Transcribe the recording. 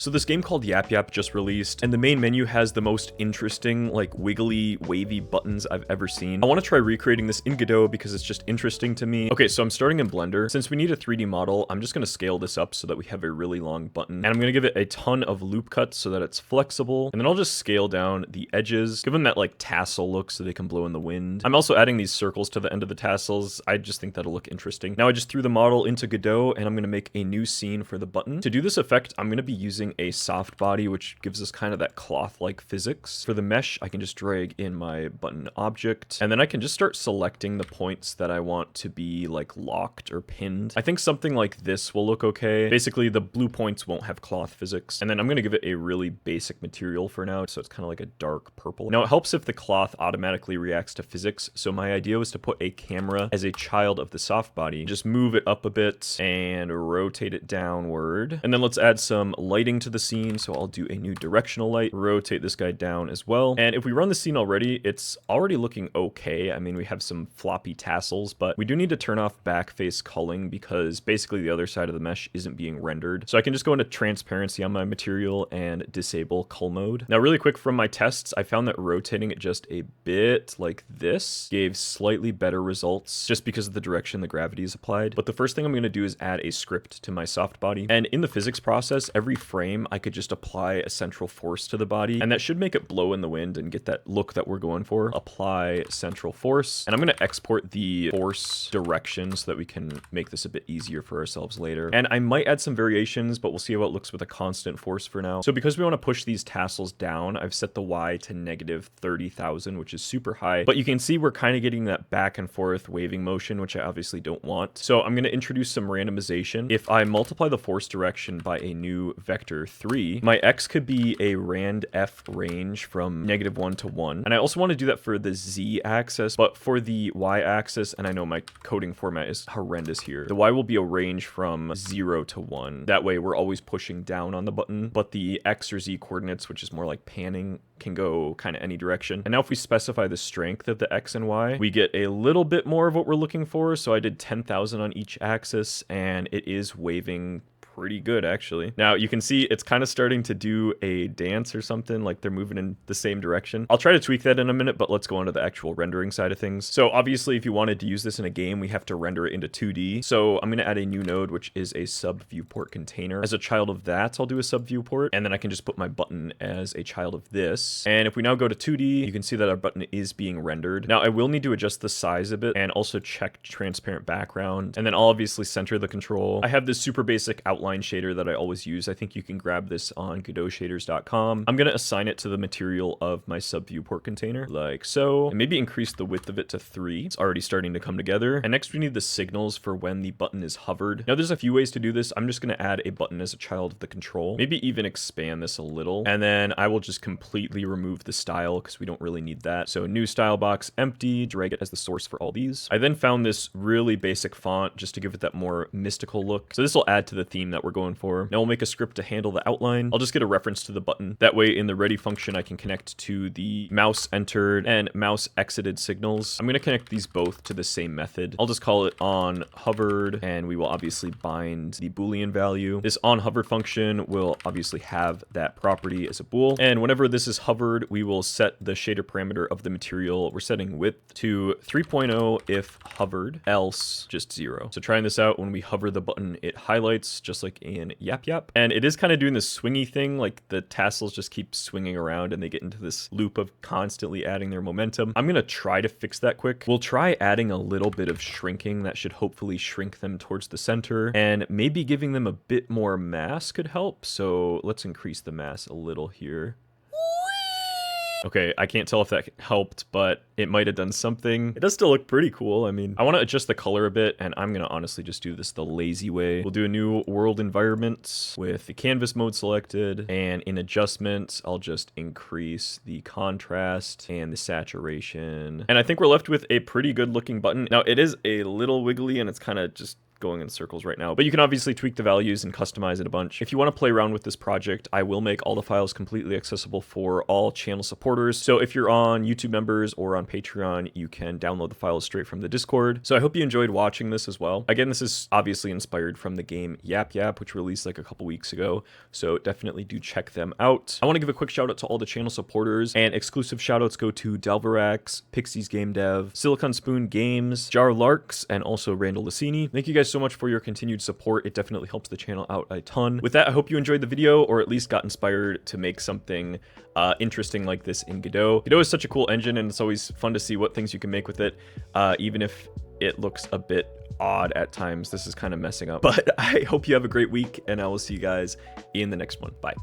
So this game called YapYap just released, and the main menu has the most interesting, like, wiggly, wavy buttons I've ever seen. I want to try recreating this in Godot because it's just interesting to me. Okay, so I'm starting in Blender. Since we need a 3D model, I'm just going to scale this up so that we have a really long button. And I'm going to give it a ton of loop cuts so that it's flexible. And then I'll just scale down the edges, give them that, like, tassel look so they can blow in the wind. I'm also adding these circles to the end of the tassels. I just think that'll look interesting. Now I just threw the model into Godot, and I'm going to make a new scene for the button. To do this effect, I'm going to be using a soft body, which gives us kind of that cloth-like physics. For the mesh, I can just drag in my button object, and then I can just start selecting the points that I want to be like locked or pinned. I think something like this will look okay. Basically, the blue points won't have cloth physics, and then I'm going to give it a really basic material for now, so it's kind of like a dark purple. Now, it helps if the cloth automatically reacts to physics, so my idea was to put a camera as a child of the soft body. Just move it up a bit and rotate it downward, and then let's add some lighting to the scene. So I'll do a new directional light, rotate this guy down as well. And if we run the scene already, it's already looking okay. I mean, we have some floppy tassels, but we do need to turn off back face culling because basically the other side of the mesh isn't being rendered. So I can just go into transparency on my material and disable cull mode. Now, really quick from my tests, I found that rotating it just a bit like this gave slightly better results just because of the direction the gravity is applied. But the first thing I'm going to do is add a script to my soft body. And in the physics process, every frame I could just apply a central force to the body, and that should make it blow in the wind and get that look that we're going for. Apply central force, and I'm going to export the force direction so that we can make this a bit easier for ourselves later. And I might add some variations, but we'll see how it looks with a constant force for now. So because we want to push these tassels down, I've set the Y to negative 30,000, which is super high, but you can see we're kind of getting that back and forth waving motion, which I obviously don't want. So I'm going to introduce some randomization. If I multiply the force direction by a new vector 3, my x could be a rand f range from -1 to 1. And I also want to do that for the z axis, but for the y axis, and I know my coding format is horrendous here, the y will be a range from 0 to 1. That way we're always pushing down on the button, but the x or z coordinates, which is more like panning, can go kind of any direction. And now if we specify the strength of the x and y, we get a little bit more of what we're looking for. So I did 10,000 on each axis, and it is waving pretty good, actually. Now you can see it's kind of starting to do a dance or something, like they're moving in the same direction. I'll try to tweak that in a minute, but let's go on to the actual rendering side of things. So obviously, if you wanted to use this in a game, we have to render it into 2D. So I'm going to add a new node, which is a sub viewport container. As a child of that, I'll do a sub viewport, and then I can just put my button as a child of this. And if we now go to 2D, you can see that our button is being rendered. Now I will need to adjust the size a bit and also check transparent background, and then I'll obviously center the control. I have this super basic outline shader that I always use. I think you can grab this on godotshaders.com. I'm going to assign it to the material of my sub viewport container, like so, and maybe increase the width of it to 3. It's already starting to come together. And next we need the signals for when the button is hovered. Now there's a few ways to do this. I'm just going to add a button as a child of the control, maybe even expand this a little, and then I will just completely remove the style because we don't really need that. So new style box, empty, drag it as the source for all these. I then found this really basic font just to give it that more mystical look. So this will add to the theme that we're going for. Now we'll make a script to handle the outline. I'll just get a reference to the button. That way in the ready function, I can connect to the mouse entered and mouse exited signals. I'm going to connect these both to the same method. I'll just call it on hovered, and we will obviously bind the Boolean value. This on hovered function will obviously have that property as a bool. And whenever this is hovered, we will set the shader parameter of the material. We're setting width to 3.0 if hovered, else just 0. So trying this out, when we hover the button, it highlights just like in YapYap. And it is kind of doing this swingy thing, like the tassels just keep swinging around and they get into this loop of constantly adding their momentum. I'm going to try to fix that quick. We'll try adding a little bit of shrinking. That should hopefully shrink them towards the center, and maybe giving them a bit more mass could help. So let's increase the mass a little here. Okay, I can't tell if that helped, but it might have done something. It does still look pretty cool. I mean, I want to adjust the color a bit, and I'm going to honestly just do this the lazy way. We'll do a new world environment with the canvas mode selected, and in adjustments, I'll just increase the contrast and the saturation. And I think we're left with a pretty good looking button. Now, it is a little wiggly, and it's kind of just going in circles right now, but you can obviously tweak the values and customize it a bunch. If you want to play around with this project, I will make all the files completely accessible for all channel supporters. So if you're on YouTube members or on Patreon, you can download the files straight from the Discord. So I hope you enjoyed watching this as well. Again, this is obviously inspired from the game YapYap, which released like a couple weeks ago. So definitely do check them out. I want to give a quick shout out to all the channel supporters, and exclusive shout outs go to Delverax, Pixies Game Dev, Silicon Spoon Games, Jar Larks, and also Randall Lassini. Thank you guys so much for your continued support. It definitely helps the channel out a ton. With that, I hope you enjoyed the video, or at least got inspired to make something interesting like this in Godot. Godot is such a cool engine, and it's always fun to see what things you can make with it, even if it looks a bit odd at times. This is kind of messing up, but I hope you have a great week, and I will see you guys in the next one. Bye.